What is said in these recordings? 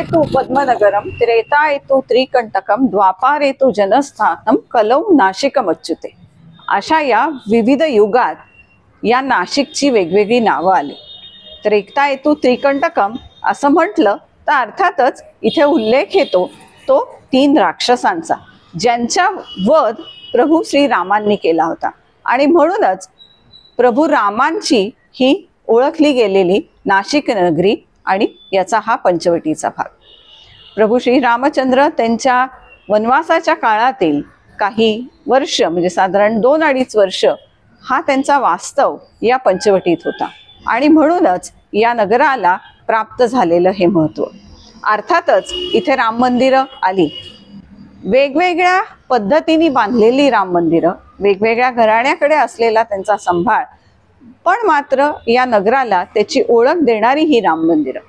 तु पद्मनगरम त्रेता तु त्रिकंटकम द्वापार तु जनस्थानम कलौ नाशिकमच्युते. अशा या विविध युगात या नाशिकची वेगवेगळी नावं आली. त्रेता तु त्रिकंटकम असं म्हटलं तर अर्थातच इथे उल्लेख येतो तो 3 राक्षसांचा, ज्यांचा वध प्रभू श्रीरामांनी केला होता. आणि म्हणूनच प्रभू रामांची ही ओळखली गेलेली नाशिक नगरी आणि याचा हा पंचवटीचा भाग. प्रभू श्री रामचंद्र त्यांच्या वनवासाच्या काळातील काही वर्ष म्हणजे साधारण 2-2.5 वर्ष हा त्यांचा वास्तव या पंचवटीत होता. आणि म्हणूनच या नगराला प्राप्त झालेलं हे महत्त्व. अर्थातच इथे राम मंदिरं आली, वेगवेगळ्या पद्धतीने बांधलेली राम मंदिरं, वेगवेगळ्या घराण्याकडे असलेला त्यांचा संभाळ, पण मात्र या नगराला त्याची ओळख देणारी ही राम मंदिरं.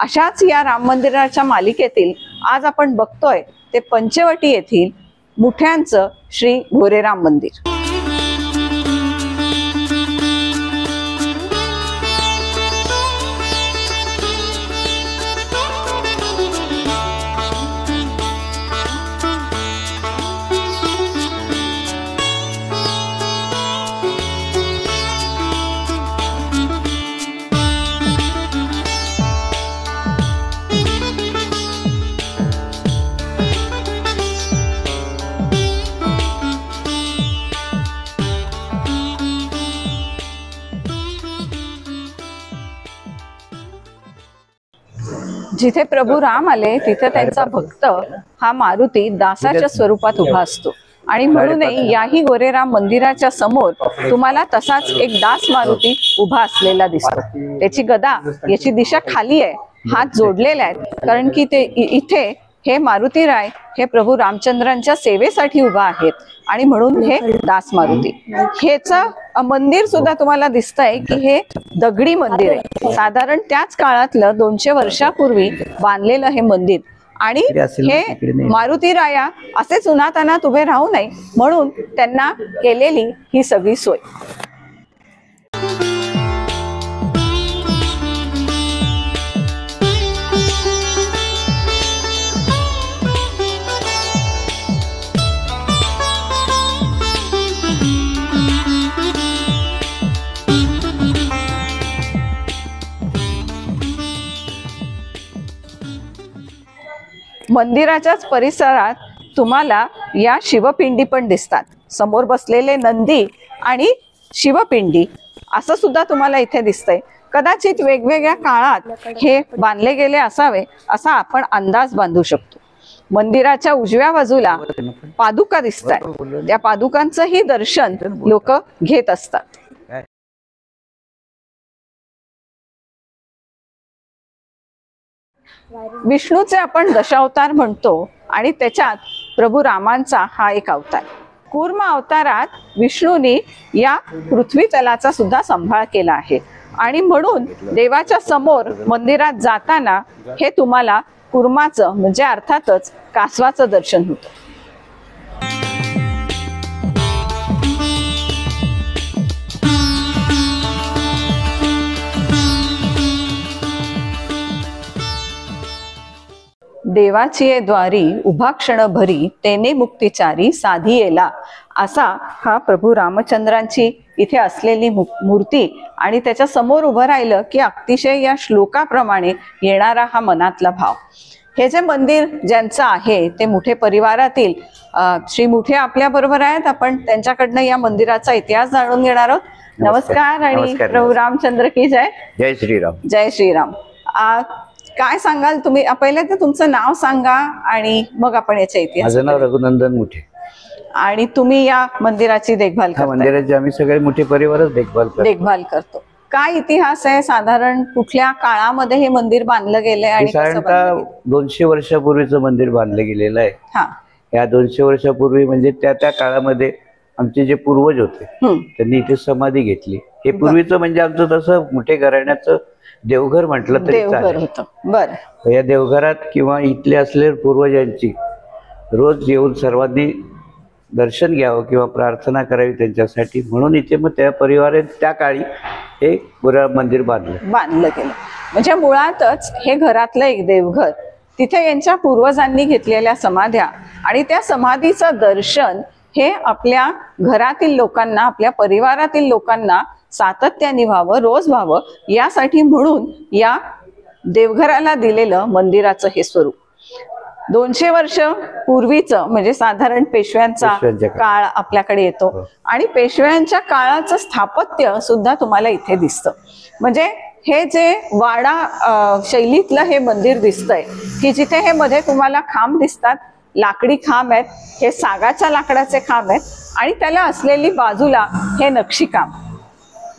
अशाच या राम मंदिराच्या मालिकेतील आज आपण बघतोय ते पंचवटी येथील मुठ्यांचं श्री गोरेराम मंदिर. जिथे प्रभू राम आले तिथे त्यांचा भक्त हा मारुती दासाच्या स्वरूपात उभा असतो. आणि म्हणूनही याही गोरेराम मंदिराच्या समोर तुम्हाला तसाच एक दास मारुती उभा असलेला दिसतो. त्याची गदा, याची दिशा खाली आहे, हात जोडलेले आहेत, कारण की ते इथे हे मारुतीराय हे प्रभू रामचंद्रांच्या सेवेसाठी उभा आहेत. आणि म्हणून हे दास मारुती. हेचं मंदिर सुद्धा तुम्हाला दिसतंय की हे दगडी मंदिर आहे. साधारण त्याच काळातलं 200 वर्षापूर्वी बांधलेलं हे मंदिर. आणि हे मारुतीराया असेच उन्हातान्हात उभे राहू नये म्हणून त्यांना केलेली ही सगळी सोय. मंदिराच्याच परिसरात तुम्हाला या शिवपिंडी पण दिसतात. समोर बसलेले नंदी आणि शिवपिंडी असं सुद्धा तुम्हाला इथे दिसतंय. कदाचित वेगवेगळ्या काळात हे बांधले गेले असावे असा आपण अंदाज बांधू शकतो. मंदिराच्या उजव्या बाजूला पादुका दिसतात. त्या पादुकांचंही दर्शन लोक घेत असतात. विष्णूचे आपण दशावतार म्हणतो आणि त्याच्यात प्रभू रामांचा हा एक अवतार. कूर्म अवतारात विष्णूने या पृथ्वी तलाचा सुद्धा सांभाळ केला आहे. आणि म्हणून देवाच्या समोर मंदिरात जाताना हे तुम्हाला कूर्माचं म्हणजे अर्थातच कासवाचं दर्शन होतं. देवाची द्वारी उभा क्षण भरी तेने मुक्तिचारी साधी येला असा हा प्रभू रामचंद्रांची इथे असलेली मूर्ती. आणि त्याच्या समोर उभं राहिलं की अतिशय या श्लोकाप्रमाणे येणारा हा मनातला भाव. हे जे मंदिर ज्यांचं आहे ते मुठे परिवारातील श्री मुठे आपल्या बरोबर आहेत. आपण त्यांच्याकडनं या मंदिराचा इतिहास जाणून घेणार आहोत. नमस्कार आणि प्रभू रामचंद्र की जय. जय श्रीराम. जय श्रीराम. काय सांगाल तुम्ही? पहिले तर तुमचं नाव सांगा आणि मग आपण याच्या इतिहास. माझं नाव रघुनंदन मुठे. आणि तुम्ही या मंदिराची देखभाल करता? मंदिराची आम्ही सगळे मुठे परिवारच देखभाल करतो. काय इतिहास आहे साधारण? कुठल्या काळामध्ये हे मंदिर बांधलं गेलंय? आणि साधारणतः 200 वर्षापूर्वीचं मंदिर बांधलं गेलेलं आहे. हा, या 200 वर्षापूर्वी म्हणजे त्या काळामध्ये आमचे जे पूर्वज होते त्यांनी इथे समाधी घेतली. हे पूर्वीचं म्हणजे आमचं तसं मुठे घराण्याचं देवघर म्हटलं तरी होतं. बरं. या देवघरात किंवा इथले असलेल्या पूर्वजांची रोज येऊन सर्वांनी दर्शन घ्यावं किंवा प्रार्थना करावी त्यांच्यासाठी म्हणून इथे मग त्या परिवाराने त्या काळी हे गोरेराम मंदिर बांधलं गेलं. म्हणजे मुळातच हे घरातलं एक देवघर तिथे यांच्या पूर्वजांनी घेतलेल्या समाध्या आणि त्या समाधीचं दर्शन हे आपल्या घरातील लोकांना, आपल्या परिवारातील लोकांना सातत्याने व्हावं, रोज व्हावं, यासाठी म्हणून या देवघराला दिलेलं मंदिराचं हे स्वरूप. 200 वर्ष पूर्वीचं म्हणजे साधारण पेशव्यांचा काळ आपल्याकडे येतो आणि पेशव्यांच्या काळाचं स्थापत्य सुद्धा तुम्हाला इथे दिसतं. म्हणजे हे जे वाडा शैलीतलं हे मंदिर दिसतंय की जिथे हे मध्ये तुम्हाला खांब दिसतात, लाकडी खांब आहेत, हे सागाच्या लाकडाचे खांब आहेत आणि त्याला असलेली बाजूला हे नक्षीकाम,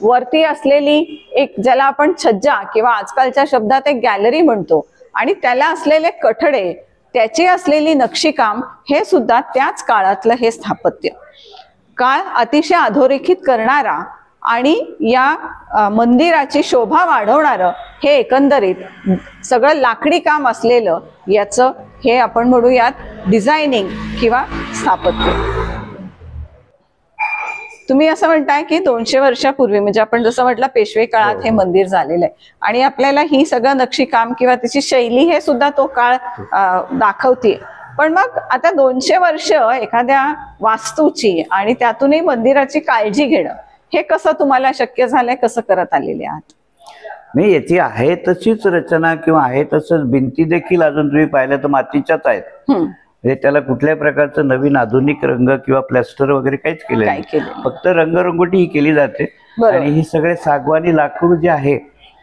वरती असलेली एक ज्याला आपण छज्जा किंवा आजकालच्या शब्दात एक गॅलरी म्हणतो आणि त्याला असलेले कठडे, त्याची असलेली नक्षीकाम, हे सुद्धा त्याच काळातलं हे स्थापत्य. काळ अतिशय अधोरेखित करणारा आणि या मंदिराची शोभा वाढवणारं हे एकंदरीत सगळं लाकडी काम असलेलं याचं हे आपण म्हणूयात डिझायनिंग किंवा स्थापत्य. तुम्ही असं म्हणताय की 200 वर्षापूर्वी म्हणजे आपण जसं म्हटलं पेशवे काळात हे मंदिर झालेलं आहे आणि आपल्याला ही सगळं नक्षीकाम किंवा त्याची शैली हे सुद्धा तो काळ दाखवते. पण मग आता 200 वर्ष एखाद्या वास्तूची आणि त्यातूनही मंदिराची काळजी घेणं हे कसं तुम्हाला शक्य झालंय, कसं करत आलेले आहात? नाही, याची आहे तशीच रचना किंवा आहे तसंच भिंती देखील अजून तुम्ही पाहिलं तर मातीच्याच आहेत. म्हणजे त्याला कुठल्याही प्रकारचं नवीन आधुनिक रंग किंवा प्लॅस्टर वगैरे काहीच केलं नाही. फक्त रंगरंगोटी ही केली जाते आणि ही सगळे सागवानी लाकूड जे आहे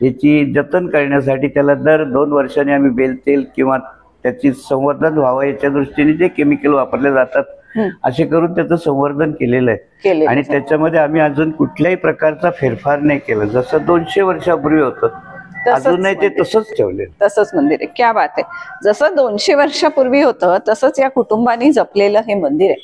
याची जतन करण्यासाठी त्याला दर 2 वर्षांनी आम्ही बेलतेल किंवा त्याची संवर्धन व्हावं याच्या दृष्टीने जे केमिकल वापरले जातात असे करून त्याचं संवर्धन केलेलं आहे आणि त्याच्यामध्ये आम्ही अजून कुठल्याही प्रकारचा फेरफार नाही केला. जसं 200 वर्षापूर्वी होतं अजूनही ते तसंच ठेवले, तसंच मंदिर आहे. क्या बात आहे. जसं 200 वर्षापूर्वी होतं तसंच या कुटुंबानी जपलेलं हे मंदिर आहे.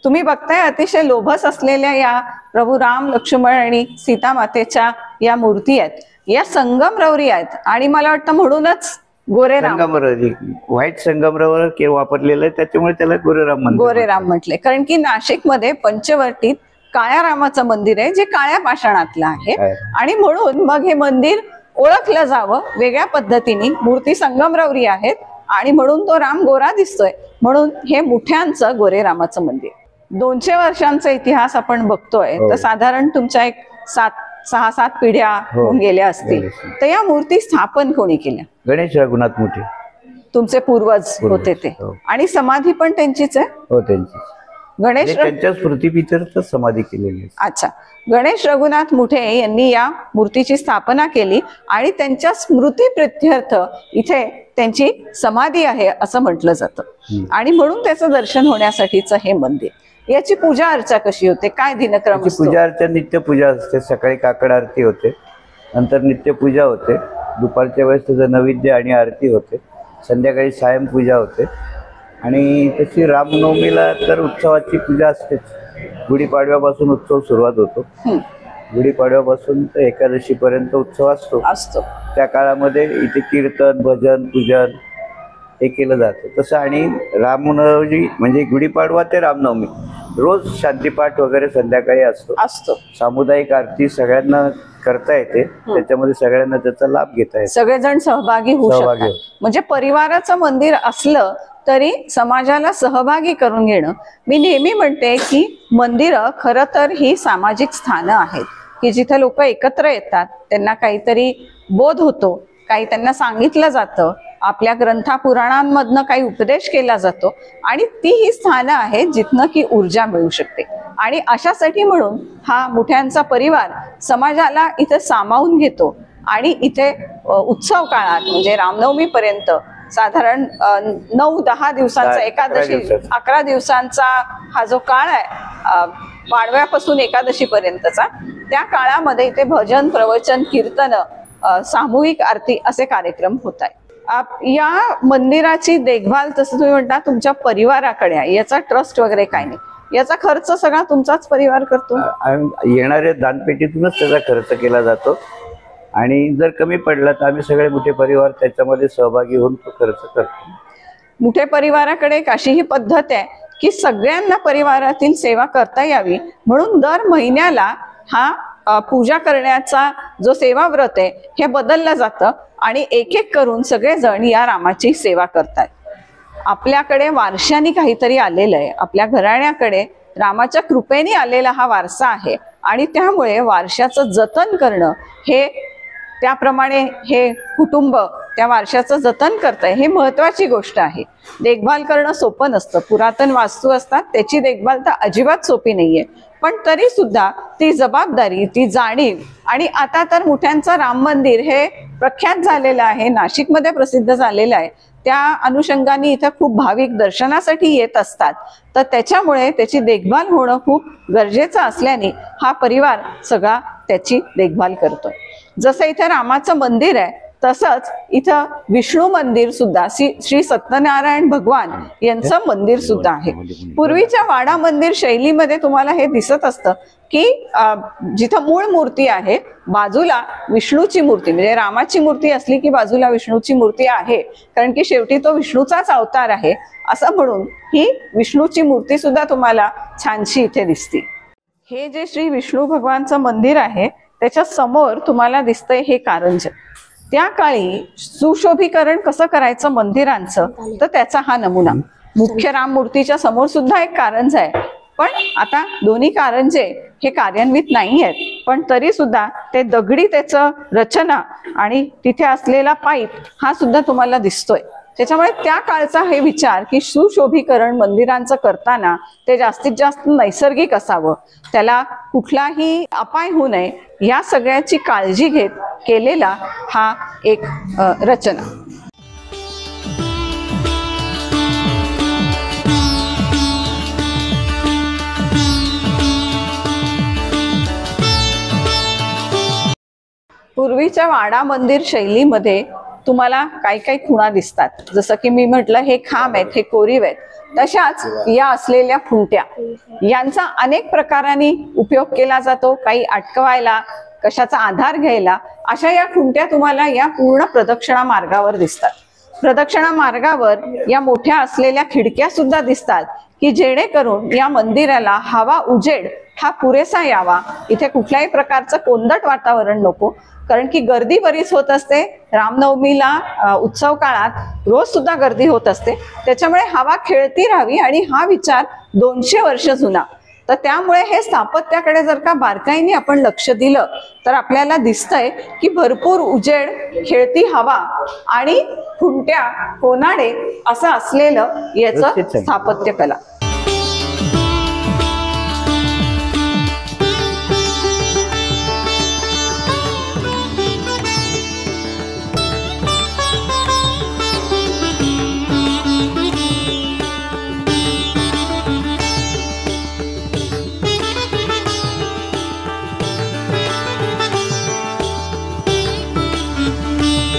तुम्ही बघताय अतिशय लोभस असलेल्या या प्रभू राम, लक्ष्मण आणि सीता मातेच्या या मूर्ती आहेत. या संगमरवरी आहेत आणि मला वाटतं म्हणूनच गोरेराम, व्हाईट संगमरवर वापरलेलं आहे त्याच्यामुळे त्याला गोरेराम म्हटले. कारण की नाशिकमध्ये पंचवटीत काळ्या रामाचं मंदिर आहे जे काळ्या पाषाणातलं आहे आणि म्हणून मग हे मंदिर ओळखलं जावं वेगळ्या पद्धतीने. मूर्ती संगमरवरी आहेत आणि म्हणून तो राम गोरा दिसतोय, म्हणून हे मुठ्यांचं गोरेरामाचं मंदिर. 200 वर्षांचा इतिहास आपण बघतोय तर साधारण तुमच्या एक 6-7 पिढ्या होऊन गेल्या असतील. तर या मूर्ती स्थापन कोणी केल्या? गणेश रघुनाथ मुठे, तुमचे पूर्वज होते ते. आणि समाधी पण त्यांचीच आहे? हो, त्यांची. गणेश त्यांच्या स्मृतीपीठात समाधी केलेली. अच्छा. गणेश रघुनाथ मुठे यांनी या मूर्तीची स्थापना केली आणि त्यांच्या स्मृतीप्रित्यर्थ इथे त्यांची समाधी आहे असं म्हटलं जातं आणि म्हणून त्याचं दर्शन होण्यासाठीचं हे मंदिर. याची पूजा अर्चा कशी होते, काय दिनक्रम? पूजा अर्चा नित्य पूजा असते. सकाळी काकड आरती होते, नंतर नित्य पूजा होते, दुपारच्या वेळेस त्याचं नैवेद्य आणि आरती होते, संध्याकाळी सायं पूजा होते आणि तशी रामनवमीला तर उत्सवाची पूजा असतेच. गुढीपाडव्यापासून उत्सव सुरुवात होतो. गुढीपाडव्यापासून तर एकादशीपर्यंत उत्सव असतो. त्या काळामध्ये इथे कीर्तन, भजन, पूजन हे केलं जातं. तसं आणि रामनवमी म्हणजे गुढीपाडवा ते रामनवमी रोज शांतीपाठ वगैरे संध्याकाळी असतो. सामुदायिक आरती सगळ्यांना करता येते, त्याच्यामध्ये सगळ्यांना त्याचा लाभ घेता येतो. सगळेजण सहभागी होऊ शकतात. म्हणजे परिवाराचं मंदिर असलं तरी समाजाला सहभागी करून घेणं. मी नेहमी म्हणते की मंदिरं खरं तर ही सामाजिक स्थानं आहेत की जिथे लोक एकत्र येतात, त्यांना काहीतरी बोध होतो, काही त्यांना सांगितलं जातं, आपल्या ग्रंथापुराणांमधनं काही उपदेश केला जातो आणि ती ही स्थानं आहेत जिथनं की ऊर्जा मिळू शकते. आणि अशासाठी म्हणून हा मुठ्यांचा परिवार समाजाला इथे सामावून घेतो आणि इथे उत्सव काळात म्हणजे रामनवमी पर्यंत साधारण 9-10 दिवसांचा, एकादशी 11 दिवसांचा हा जो काळ आहे पाडव्यापासून एकादशी पर्यंतचा, त्या काळामध्ये इथे भजन, प्रवचन, कीर्तन, सामूहिक आरती असे कार्यक्रम होत आहेत. या मंदिराची देखभाल तसं तुम्ही म्हणता तुमच्या परिवाराकडे आहे, याचा ट्रस्ट वगैरे काही नाही, याचा खर्च सगळा तुमचाच परिवार करतो? येणाऱ्या दानपेटीतूनच त्याचा खर्च केला जातो आणि जर कमी पडला तर आम्ही सगळे मोठे परिवार त्याच्यामध्ये सहभागी होऊन तो खर्च करतो. मोठे परिवाराकडे एक अशी ही पद्धत आहे की सगळ्यांना परिवारातील सेवा करता यावी म्हणून दर महिन्याला हा पूजा करण्याचा जो सेवाव्रत आहे हे बदललं जातं आणि एक एक करून सगळेजण या रामाची सेवा करतात. आपल्याकडे वारशाने काहीतरी आलेलं आहे, आपल्या घराण्याकडे रामाच्या कृपेने आलेला हा वारसा आहे आणि त्यामुळे वारशाचं जतन करणं हे त्याप्रमाणे हे कुटुंब त्या वारशाचं जतन करतंय हे महत्वाची गोष्ट आहे. देखभाल करणं सोपं नसतं. पुरातन वास्तू असतात त्याची देखभाल तर अजिबात सोपी नाहीये, पण तरी सुद्धा ती जबाबदारी, ती जाणीव आणि आता तर मुठ्यांचं राम मंदिर हे प्रख्यात झालेलं आहे, नाशिकमध्ये प्रसिद्ध झालेलं आहे. त्या अनुषंगाने इथं खूप भाविक दर्शनासाठी येत असतात, तर त्याच्यामुळे त्याची देखभाल होणं खूप गरजेचं असल्याने हा परिवार सगळा त्याची देखभाल करतोय. जसं इथं रामाचं मंदिर आहे तसंच इथं विष्णू मंदिर सुद्धा श्री सत्यनारायण भगवान यांचं मंदिर सुद्धा आहे. पूर्वीच्या वाडा मंदिर शैलीमध्ये तुम्हाला हे दिसत असतं की जिथं मूळ मूर्ती आहे बाजूला विष्णूची मूर्ती, म्हणजे रामाची मूर्ती असली की बाजूला विष्णूची मूर्ती आहे, कारण की शेवटी तो विष्णूचाच अवतार आहे असं म्हणून ही विष्णूची मूर्ती सुद्धा तुम्हाला छानशी इथे दिसते. हे जे श्री विष्णू भगवानचं मंदिर आहे त्याच्या समोर तुम्हाला दिसतंय हे कारंज. त्या काळी सुशोभीकरण कसं करायचं मंदिरांचं तर त्याचा हा नमुना. मुख्य राम मूर्तीच्या समोर सुद्धा एक कारंज आहे, पण आता दोन्ही कारंजे हे कार्यान्वित नाही आहेत, पण तरी सुद्धा ते दगडी त्याचं रचना आणि तिथे असलेला पाईप हा सुद्धा तुम्हाला दिसतोय. त्याच्यामुळे त्या काळचा हे विचार की सुशोभीकरण मंदिरांचं करताना ते जास्तीत जास्त नैसर्गिक असावं, त्याला कुठलाही अपाय होऊ नये या सगळ्याची काळजी घेत केलेला हा एक रचना. पूर्वीच्या वाडा मंदिर शैलीमध्ये तुम्हाला काही काही खुणा दिसतात. जसं की मी म्हटलं हे खांब आहेत, हे कोरीव आहेत, तशाच या असलेल्या खुंट्या यांचा अनेक प्रकारांनी उपयोग केला जातो. काही अटकवायला, कशाचा आधार घ्यायला, अशा या खुंट्या तुम्हाला या पूर्ण प्रदक्षिणा मार्गावर दिसतात. प्रदक्षिणा मार्गावर या मोठ्या असलेल्या खिडक्या सुद्धा दिसतात की जेणेकरून या मंदिराला हवा उजेड हा पुरेसा यावा. इथे कुठल्याही प्रकारचं कोंदट वातावरण नको, कारण की गर्दी बरीच होत असते. रामनवमीला उत्सव काळात रोज सुद्धा गर्दी होत असते, त्याच्यामुळे हवा खेळती राहावी आणि हा विचार 200 वर्ष जुना. तर त्यामुळे हे स्थापत्याकडे जर का बारकाईने आपण लक्ष दिलं तर आपल्याला दिसतंय की भरपूर उजेड, खेळती हवा आणि खुंट्या, कोनाडे असं असलेलं याचं स्थापत्य कला.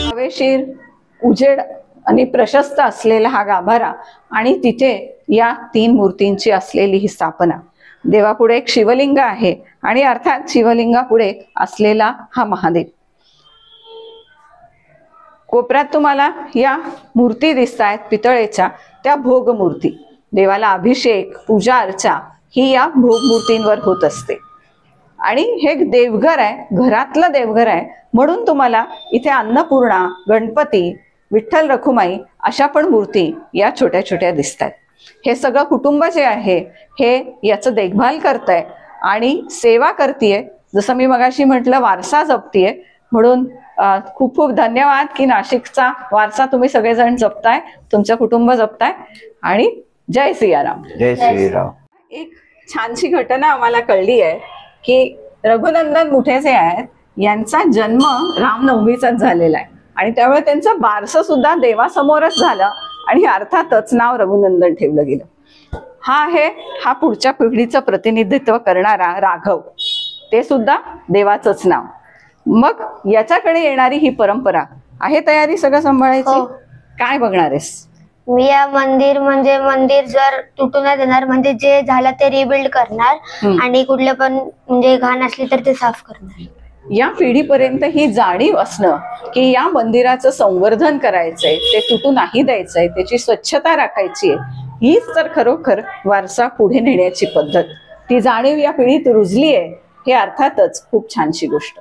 हवेशीर, उजेड आणि प्रशस्त असलेला हा गाभारा आणि तिथे या 3 मूर्तींची असलेली ही स्थापना. देवापुढे एक शिवलिंग आहे आणि अर्थात शिवलिंगापुढे असलेला हा महादेव. कोपऱ्यात तुम्हाला या मूर्ती दिसतायत पितळेच्या, त्या भोग मूर्ती. देवाला अभिषेक, पूजा अर्चा ही या भोग मूर्तींवर होत असते. आणि हे देवघर आहे, घरातलं देवघर आहे, म्हणून तुम्हाला इथे अन्नपूर्णा, गणपती, विठ्ठल रखुमाई अशा पण मूर्ती या छोट्या छोट्या दिसतात. हे सगळं कुटुंब जे आहे हे याचं देखभाल करतंय आणि सेवा करतीये. जसं मी मगाशी म्हटलं वारसा जपतीये, म्हणून खूप खूप धन्यवाद की नाशिकचा वारसा तुम्ही सगळेजण जपताय, तुमचं कुटुंब जपताय. आणि जय सियाराम. जय श्रीराम. एक छानशी घटना आम्हाला कळली आहे की रघुनंदन मुठे जे आहेत यांचा जन्म रामनवमीचाच झालेला आहे आणि त्यामुळे त्यांचं बारसं सुद्धा देवासमोरच झालं आणि अर्थातच नाव रघुनंदन ठेवलं गेलं. हा पुढच्या पिढीचं प्रतिनिधित्व करणारा राघव, ते सुद्धा देवाचंच नाव. मग याच्याकडे येणारी ही परंपरा आहे. तयारी सगळं सांभाळायची. काय बघणार आहेस? मी या मंदिर जर तुटू नाही देणार, म्हणजे जे झालं ते रिबिल्ड करणार आणि कुठले पण म्हणजे घाण असली तर ते साफ करणार. या पिढीपर्यंत ही जाणीव असणं की या मंदिराचं संवर्धन करायचंय, ते तुटू नाही द्यायचंय, त्याची स्वच्छता राखायची आहे, हीच तर खरोखर वारसा पुढे नेण्याची पद्धत. ती जाणीव या पिढीत रुजली आहे हे अर्थातच खूप छानशी गोष्ट.